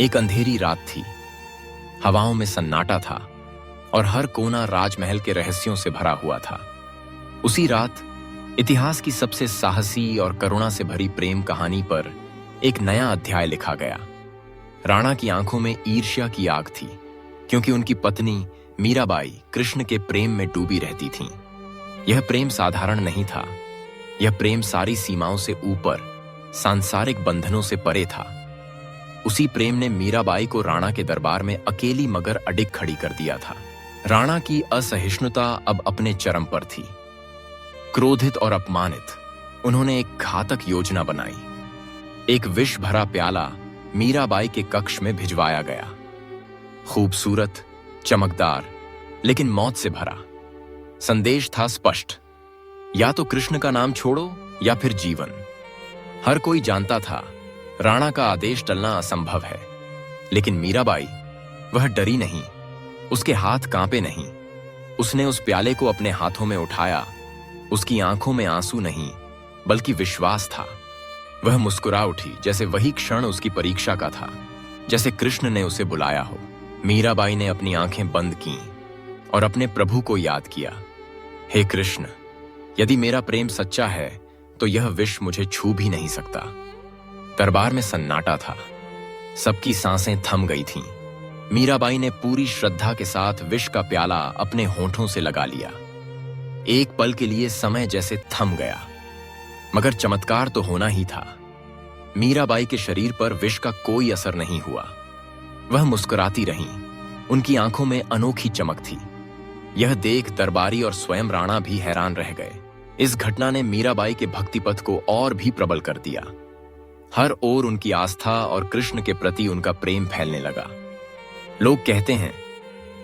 एक अंधेरी रात थी। हवाओं में सन्नाटा था और हर कोना राजमहल के रहस्यों से भरा हुआ था। उसी रात इतिहास की सबसे साहसी और करुणा से भरी प्रेम कहानी पर एक नया अध्याय लिखा गया। राणा की आंखों में ईर्ष्या की आग थी, क्योंकि उनकी पत्नी मीराबाई कृष्ण के प्रेम में डूबी रहती थीं। यह प्रेम साधारण नहीं था। यह प्रेम सारी सीमाओं से ऊपर, सांसारिक बंधनों से परे था। उसी प्रेम ने मीराबाई को राणा के दरबार में अकेली मगर अडिग खड़ी कर दिया था। राणा की असहिष्णुता अब अपने चरम पर थी। क्रोधित और अपमानित उन्होंने एक घातक योजना बनाई। एक विष भरा प्याला मीराबाई के कक्ष में भिजवाया गया। खूबसूरत, चमकदार, लेकिन मौत से भरा। संदेश था स्पष्ट, या तो कृष्ण का नाम छोड़ो या फिर जीवन। हर कोई जानता था राणा का आदेश टलना असंभव है, लेकिन मीराबाई, वह डरी नहीं, उसके हाथ कांपे नहीं। उसने उस प्याले को अपने हाथों में उठाया। उसकी आंखों में आंसू नहीं, बल्कि विश्वास था। वह मुस्कुरा उठी, जैसे वही क्षण उसकी परीक्षा का था, जैसे कृष्ण ने उसे बुलाया हो। मीराबाई ने अपनी आंखें बंद कीं और अपने प्रभु को याद किया। हे कृष्ण, यदि मेरा प्रेम सच्चा है तो यह विष मुझे छू भी नहीं सकता। दरबार में सन्नाटा था। सबकी सांसें थम गई थीं। मीराबाई ने पूरी श्रद्धा के साथ विष का प्याला अपने होठों से लगा लिया। एक पल के लिए समय जैसे थम गया, मगर चमत्कार तो होना ही था। मीराबाई के शरीर पर विष का कोई असर नहीं हुआ। वह मुस्कुराती रहीं। उनकी आंखों में अनोखी चमक थी। यह देख दरबारी और स्वयं राणा भी हैरान रह गए। इस घटना ने मीराबाई के भक्ति पथ को और भी प्रबल कर दिया। हर ओर उनकी आस्था और कृष्ण के प्रति उनका प्रेम फैलने लगा। लोग कहते हैं,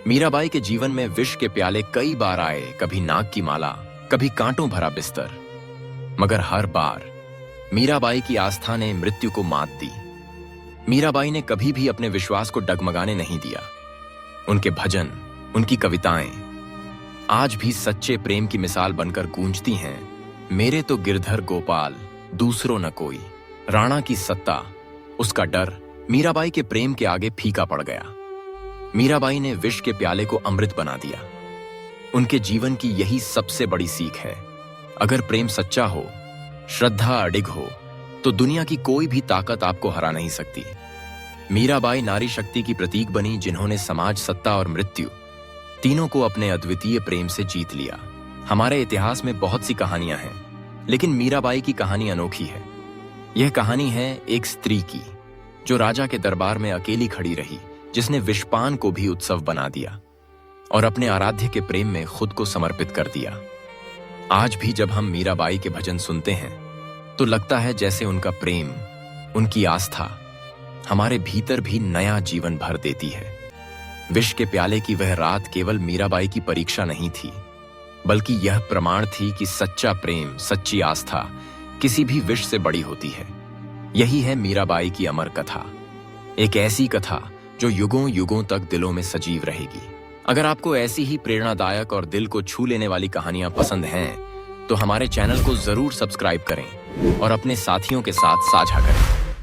मीराबाई के जीवन में विष के प्याले कई बार आए, कभी नाग की माला, कभी कांटों भरा बिस्तर, मगर हर बार मीराबाई की आस्था ने मृत्यु को मात दी। मीराबाई ने कभी भी अपने विश्वास को डगमगाने नहीं दिया। उनके भजन, उनकी कविताएं आज भी सच्चे प्रेम की मिसाल बनकर गूंजती हैं। मेरे तो गिरधर गोपाल, दूसरों न कोई। राणा की सत्ता, उसका डर मीराबाई के प्रेम के आगे फीका पड़ गया। मीराबाई ने विष के प्याले को अमृत बना दिया। उनके जीवन की यही सबसे बड़ी सीख है। अगर प्रेम सच्चा हो, श्रद्धा अडिग हो, तो दुनिया की कोई भी ताकत आपको हरा नहीं सकती। मीराबाई नारी शक्ति की प्रतीक बनी, जिन्होंने समाज, सत्ता और मृत्यु तीनों को अपने अद्वितीय प्रेम से जीत लिया। हमारे इतिहास में बहुत सी कहानियां हैं, लेकिन मीराबाई की कहानी अनोखी है। यह कहानी है एक स्त्री की, जो राजा के दरबार में अकेली खड़ी रही, जिसने विषपान को भी उत्सव बना दिया और अपने आराध्य के प्रेम में खुद को समर्पित कर दिया। आज भी जब हम मीराबाई के भजन सुनते हैं तो लगता है जैसे उनका प्रेम, उनकी आस्था हमारे भीतर भी नया जीवन भर देती है। विष के प्याले की वह रात केवल मीराबाई की परीक्षा नहीं थी, बल्कि यह प्रमाण थी कि सच्चा प्रेम, सच्ची आस्था किसी भी विष से बड़ी होती है। यही है मीराबाई की अमर कथा, एक ऐसी कथा जो युगों युगों तक दिलों में सजीव रहेगी। अगर आपको ऐसी ही प्रेरणादायक और दिल को छू लेने वाली कहानियां पसंद हैं, तो हमारे चैनल को जरूर सब्सक्राइब करें और अपने साथियों के साथ साझा करें।